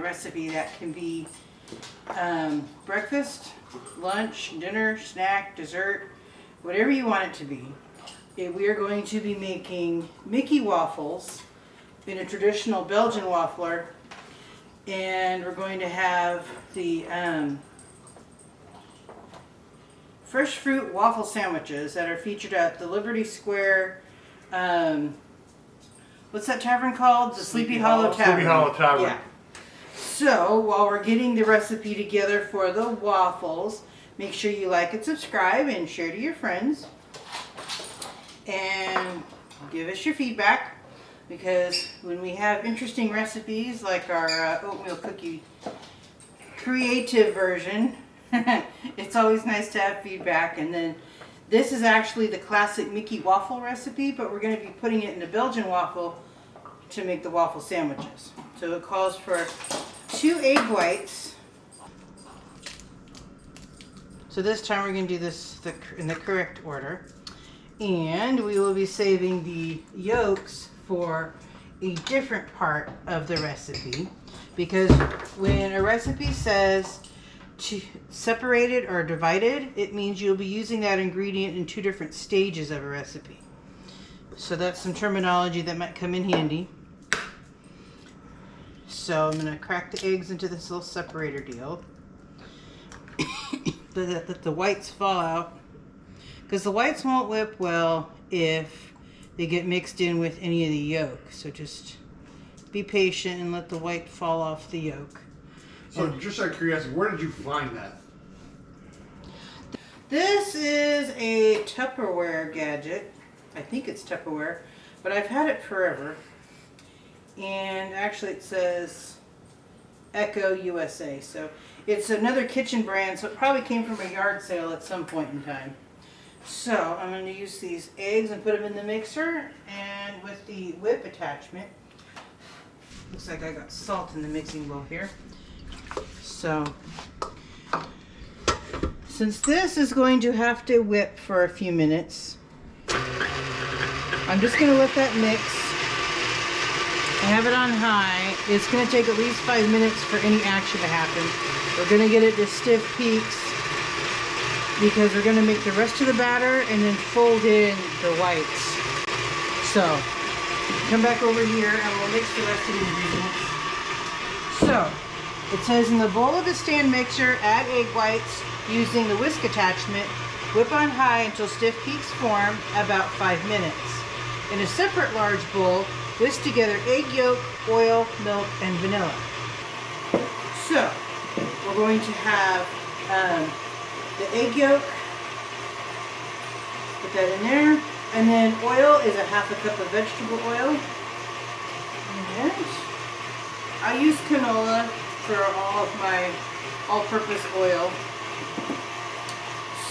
recipe that can be breakfast, lunch, dinner, snack, dessert, whatever you want it to be. We are going to be making Mickey waffles in a traditional Belgian waffler, and we're going to have the Fresh Fruit Waffle Sandwiches that are featured at the Liberty Square, what's that tavern called? The Sleepy Hollow Tavern. Sleepy Hollow Tavern. Yeah. So, while we're getting the recipe together for the waffles, make sure you like and subscribe and share to your friends. And give us your feedback, because when we have interesting recipes like our oatmeal cookie creative version, it's always nice to have feedback. And then this is actually the classic Mickey waffle recipe, but we're going to be putting it in a Belgian waffle to make the waffle sandwiches. So it calls for 2 egg whites. So this time we're going to do this in the correct order. And we will be saving the yolks for a different part of the recipe, because when a recipe says separated or divided, it means you'll be using that ingredient in 2 different stages of a recipe. So that's some terminology that might come in handy. So I'm going to crack the eggs into this little separator deal. Let the whites fall out, because the whites won't whip well if they get mixed in with any of the yolk. So just be patient and let the white fall off the yolk. So just out of curiosity, where did you find that? This is a Tupperware gadget. I think it's Tupperware, but I've had it forever. And actually it says Echo USA. So it's another kitchen brand, so it probably came from a yard sale at some point in time. So I'm going to use these eggs and put them in the mixer, and with the whip attachment, looks like I got salt in the mixing bowl here. So since this is going to have to whip for a few minutes, I'm just going to let that mix. I have it on high. It's going to take at least 5 minutes for any action to happen. We're going to get it to stiff peaks, because we're going to make the rest of the batter and then fold in the whites. So, come back over here and we'll mix the rest of the ingredients. So, it says in the bowl of the stand mixer, add egg whites using the whisk attachment. Whip on high until stiff peaks form, about 5 minutes. In a separate large bowl, whisk together egg yolk, oil, milk, and vanilla. So, we're going to have the egg yolk, put that in there, and then oil is a ½ cup of vegetable oil, and I use canola for all of my all-purpose oil.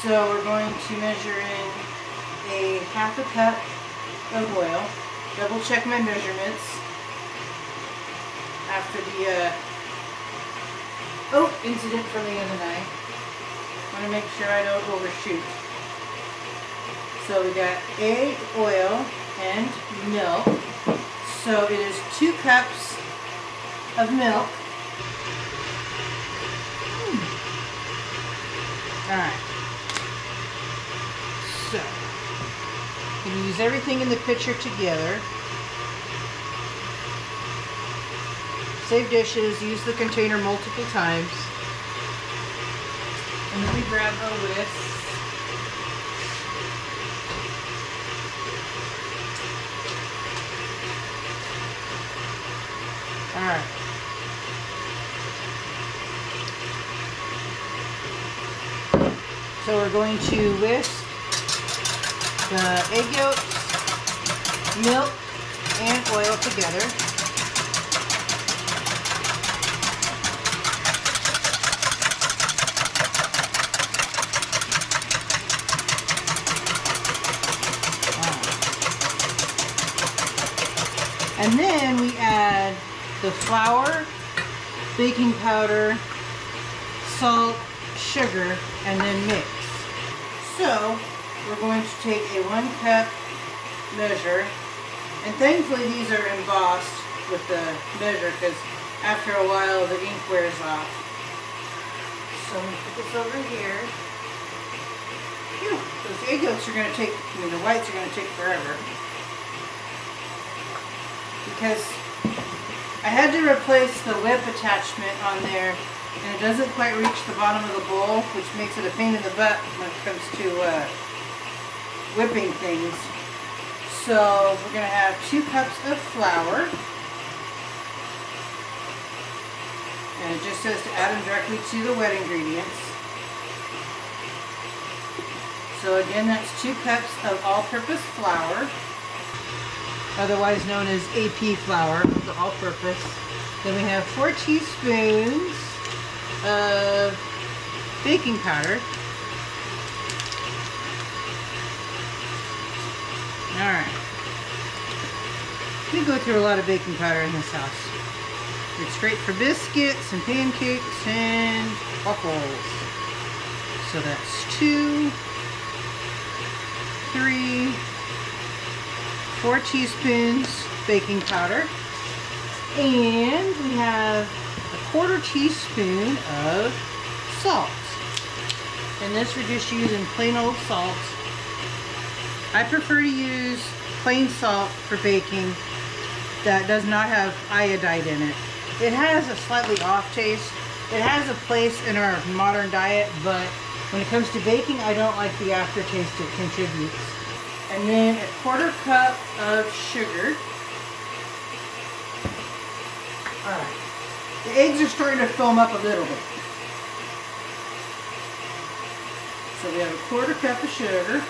So we're going to measure in a ½ cup of oil. Double check my measurements after the oat incident from the other night. I want to make sure I don't overshoot. So we got egg, oil, and milk. So it is 2 cups of milk. Alright. So, I'm going to use everything in the pitcher together. Save dishes, use the container multiple times. And then we grab a whisk. Alright. So we're going to whisk the egg yolks, milk, and oil together. And then we add the flour, baking powder, salt, sugar, and then mix. So we're going to take a 1 cup measure, and thankfully these are embossed with the measure, because after a while the ink wears off. So I'm going to put this over here. Phew, those egg yolks are going to take, the whites are going to take forever. Because I had to replace the whip attachment on there, and it doesn't quite reach the bottom of the bowl, which makes it a pain in the butt when it comes to whipping things. So we're going to have 2 cups of flour. And it just says to add them directly to the wet ingredients. So again, that's 2 cups of all-purpose flour, otherwise known as AP flour, the all-purpose. Then we have 4 teaspoons of baking powder. Alright. We go through a lot of baking powder in this house. It's great for biscuits and pancakes and waffles. So that's 2, 3, 4 teaspoons baking powder. And we have a 1/4 teaspoon of salt. And this we're just using plain old salt. I prefer to use plain salt for baking that does not have iodide in it. It has a slightly off taste. It has a place in our modern diet, but when it comes to baking, I don't like the aftertaste it contributes. And then a 1/4 cup of sugar. Alright. The eggs are starting to foam up a little bit. So we have a 1/4 cup of sugar.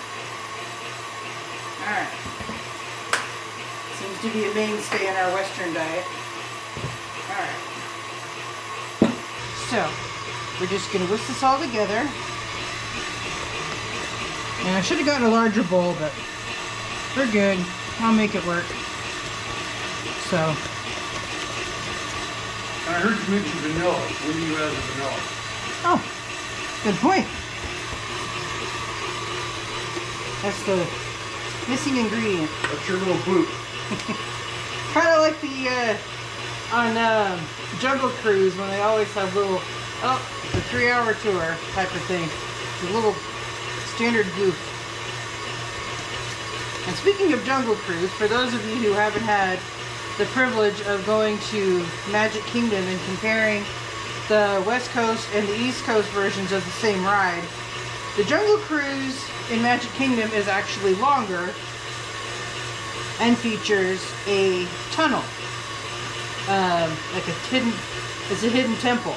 Alright. Seems to be a mainstay in our Western diet. Alright. So, we're just going to whisk this all together. And I should have gotten a larger bowl, but we're good. I'll make it work. So. I heard you mention vanilla. What do you add to vanilla? Oh, good point. That's the missing ingredient. That's your little boot. Kind of like the on Jungle Cruise when they always have little, the 3-hour tour type of thing. The little standard goof. And speaking of Jungle Cruise, for those of you who haven't had the privilege of going to Magic Kingdom and comparing the West Coast and the East Coast versions of the same ride, the Jungle Cruise in Magic Kingdom is actually longer and features a tunnel, like it's a hidden temple,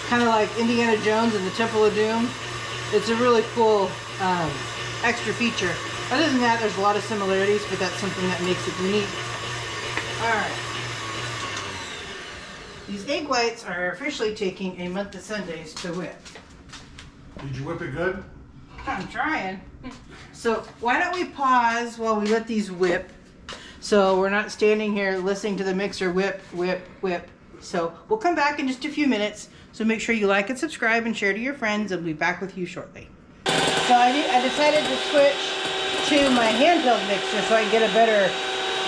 kind of like Indiana Jones and the Temple of Doom. It's a really cool extra feature. Other than that, there's a lot of similarities, but that's something that makes it unique. Alright. These egg whites are officially taking a month of Sundays to whip. Did you whip it good? I'm trying. So why don't we pause while we let these whip, so we're not standing here listening to the mixer whip, whip, whip. So we'll come back in just a few minutes. So make sure you like and subscribe and share to your friends. I'll be back with you shortly. So I decided to switch to my handheld mixer so I can get a better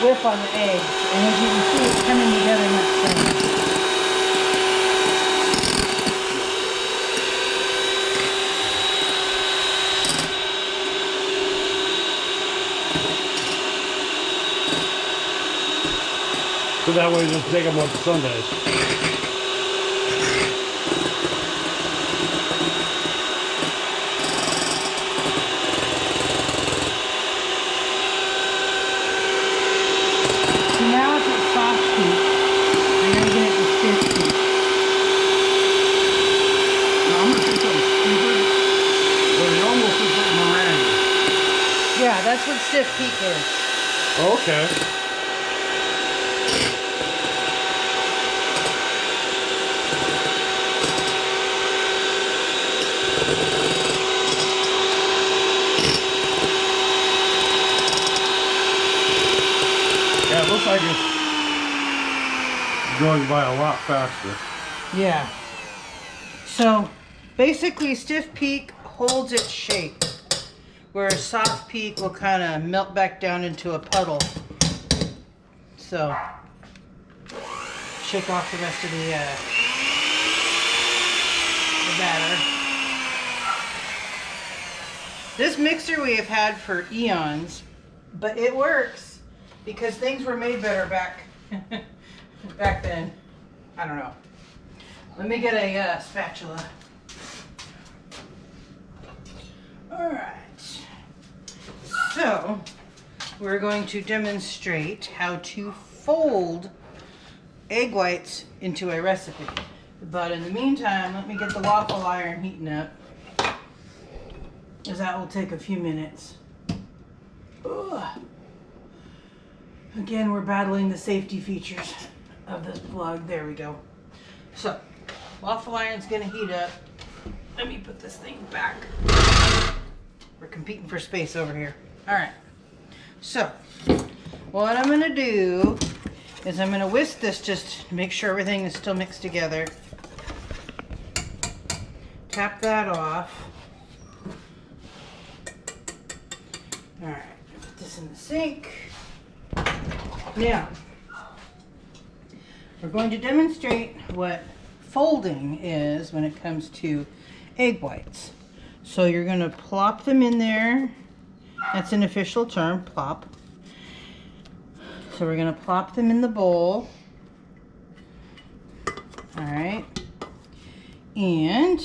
whip on the eggs. And as you can see, it's coming together much better. So that way just take them on Sundays. So now it's at soft heat. I'm going to get it to stiff heat. Now I'm going to say something stupid, but it almost looks like meringue. Yeah, that's what stiff peak is. Oh, okay. Yeah, it looks like it's going by a lot faster. Yeah. So basically stiff peak holds its shape, whereas soft peak will kind of melt back down into a puddle. So shake off the rest of the batter. This mixer we have had for eons, but it works because things were made better back then. I don't know. Let me get a spatula. All right. So we're going to demonstrate how to fold egg whites into a recipe. But in the meantime, let me get the waffle iron heating up, as that will take a few minutes. Ugh. Again, we're battling the safety features of this plug. There we go. So, waffle iron's gonna heat up. Let me put this thing back. We're competing for space over here. All right. So, what I'm gonna do is I'm gonna whisk this just to make sure everything is still mixed together. Tap that off. All right, put this in the sink. Now, we're going to demonstrate what folding is when it comes to egg whites. So you're going to plop them in there. That's an official term, plop. So we're going to plop them in the bowl. All right. And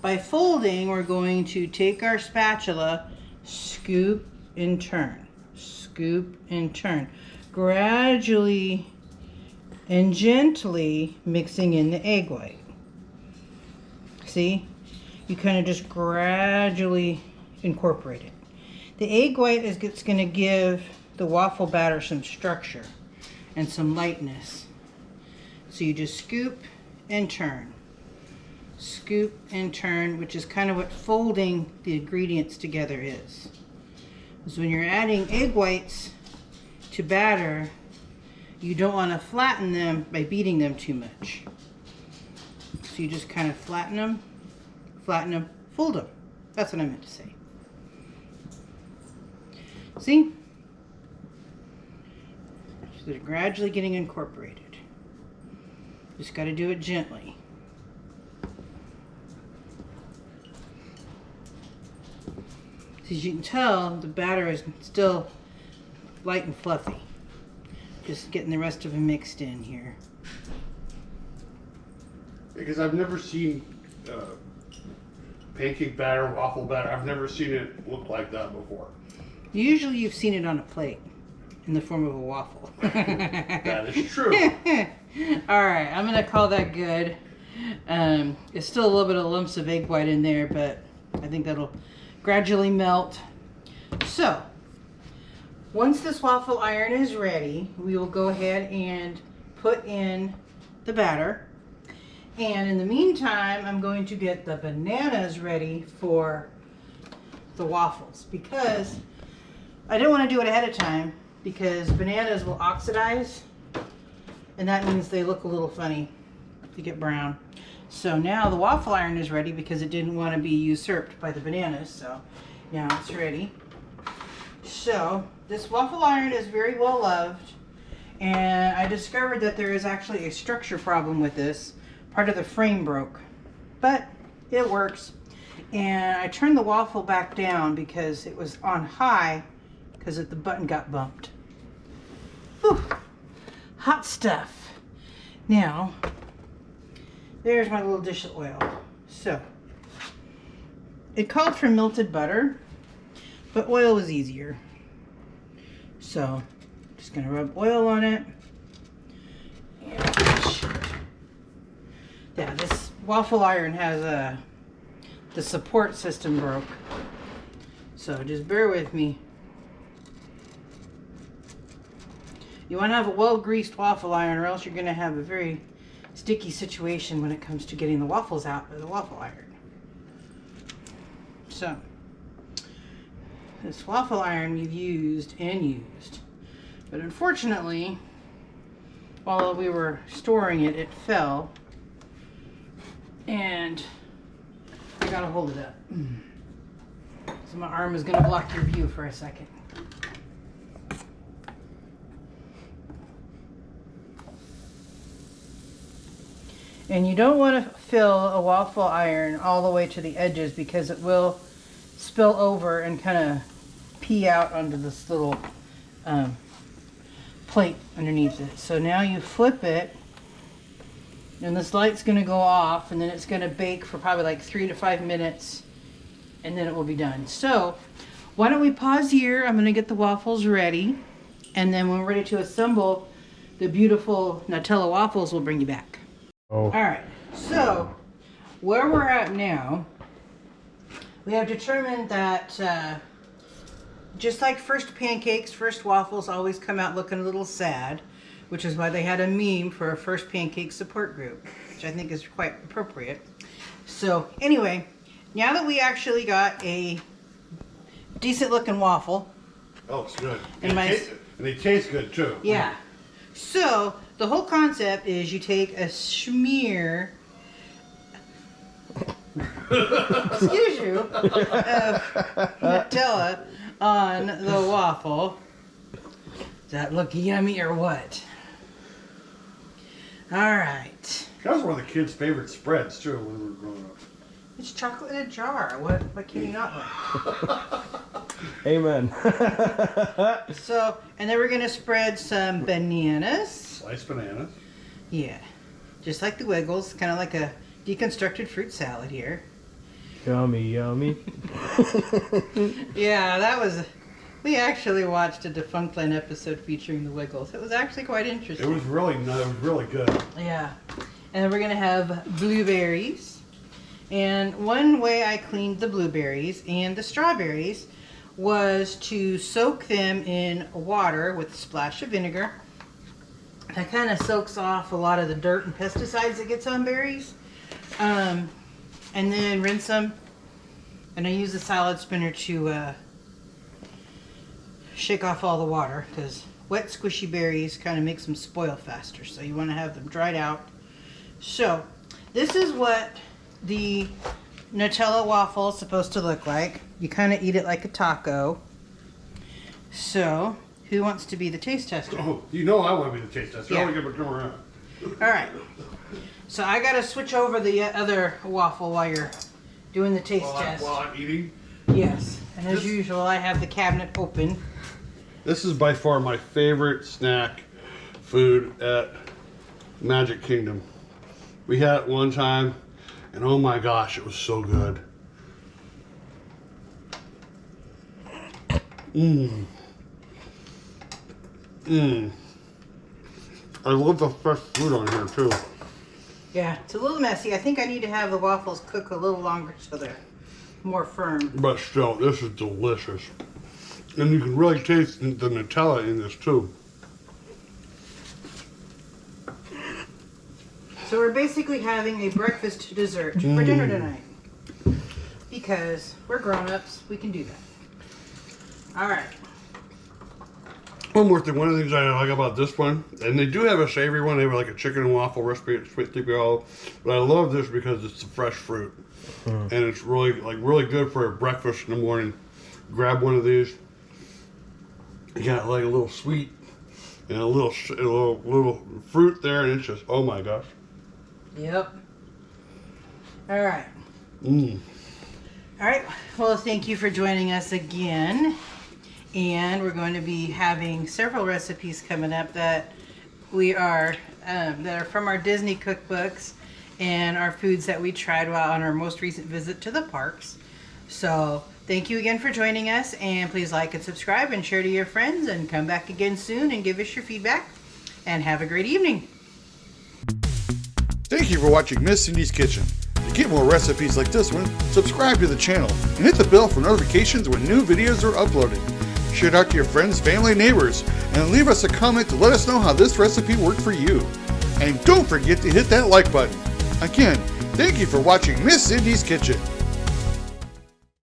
by folding, we're going to take our spatula, scoop and turn, scoop and turn, gradually and gently mixing in the egg white. See? You kind of just gradually incorporate it. The egg white is going to give the waffle batter some structure and some lightness. So you just scoop and turn. Scoop and turn, which is kind of what folding the ingredients together is. Because when you're adding egg whites to batter, you don't want to flatten them by beating them too much. So you just kind of flatten them, fold them. That's what I meant to say. See? So they're gradually getting incorporated. Just got to do it gently. So as you can tell, the batter is still light and fluffy. Just getting the rest of them mixed in here. Because I've never seen pancake batter, waffle batter. I've never seen it look like that before. Usually you've seen it on a plate in the form of a waffle. That is true. Alright, I'm going to call that good. It's still a little bit of lumps of egg white in there, but I think that'll gradually melt. So, once this waffle iron is ready, we will go ahead and put in the batter. And in the meantime, I'm going to get the bananas ready for the waffles, because I didn't want to do it ahead of time because bananas will oxidize, and that means they look a little funny. They get brown. So now the waffle iron is ready because it didn't want to be usurped by the bananas. So now it's ready. So this waffle iron is very well loved, and I discovered that there is actually a structure problem with this. Part of the frame broke, but it works. And I turned the waffle back down because it was on high because the button got bumped. Whew. Hot stuff. Now, there's my little dish of oil. So, it called for melted butter, but oil was easier. So, just gonna rub oil on it. Yeah, this waffle iron has the support system broke. So just bear with me. You want to have a well-greased waffle iron, or else you're going to have a very sticky situation when it comes to getting the waffles out of the waffle iron. So, this waffle iron we've used and used. But unfortunately, while we were storing it, it fell. And I gotta hold it up. So my arm is gonna block your view for a second. And you don't want to fill a waffle iron all the way to the edges because it will spill over and kind of pee out onto this little plate underneath it. So now you flip it, and this light's going to go off, and then it's going to bake for probably like 3 to 5 minutes, and then it will be done. So why don't we pause here? I'm going to get the waffles ready, and then when we're ready to assemble the beautiful Nutella waffles, we'll bring you back. Oh. All right, so where we're at now, we have determined that just like first pancakes, first waffles always come out looking a little sad, which is why they had a meme for a first pancake support group, which I think is quite appropriate. So anyway, now that we actually got a decent looking waffle. Oh, it's good. And they taste good too. Yeah. So the whole concept is you take a smear, excuse you, of Nutella on the waffle. Does that look yummy or what? All right. That was one of the kids' favorite spreads too when we were growing up. It's chocolate in a jar. What can you not like? Amen. So, and then we're gonna spread some bananas. Sliced bananas. Yeah, just like the Wiggles, kind of like a deconstructed fruit salad here. Yummy, yummy. Yeah, that was. We actually watched a Defunctland episode featuring the Wiggles. It was actually quite interesting. It was really good. Yeah, and then we're gonna have blueberries. And one way I cleaned the blueberries and the strawberries was to soak them in water with a splash of vinegar. That kind of soaks off a lot of the dirt and pesticides that gets on berries. And then rinse them. And I use a salad spinner to shake off all the water, because wet squishy berries kind of makes them spoil faster. So you want to have them dried out. So this is what the Nutella waffle is supposed to look like. You kind of eat it like a taco. So who wants to be the taste tester? Oh, you know I want to be the taste tester. Yeah. I want to give it come around. All right. So I got to switch over the other waffle while you're doing the taste test. While I'm eating. Yes. And as usual, I have the cabinet open. This is by far my favorite snack food at Magic Kingdom. We had it one time, and oh my gosh, it was so good. Mmm. Mmm. I love the fresh fruit on here too. Yeah, it's a little messy. I think I need to have the waffles cook a little longer so they're more firm. But still, this is delicious. And you can really taste the Nutella in this too. So we're basically having a breakfast dessert for dinner tonight. Because we're grown-ups, we can do that. All right. One more thing, one of the things I like about this one, and they do have a savory one, they have like a chicken and waffle recipe at Sweet Sleepy Hollow, but I love this because it's the fresh fruit. And it's really good for a breakfast in the morning. Grab one of these. You got like a little sweet and a little fruit there, and it's just, oh my gosh. Yep. All right. Mmm. All right. Well, thank you for joining us again. And we're going to be having several recipes coming up that are from our Disney cookbooks and our foods that we tried while on our most recent visit to the parks. So thank you again for joining us, and please like and subscribe and share to your friends, and come back again soon and give us your feedback, and have a great evening. Thank you for watching Miss Cindy's Kitchen. To get more recipes like this one, subscribe to the channel and hit the bell for notifications when new videos are uploaded. Share it out to your friends, family, neighbors, and leave us a comment to let us know how this recipe worked for you. And don't forget to hit that like button. Again, thank you for watching Miss Cindy's Kitchen.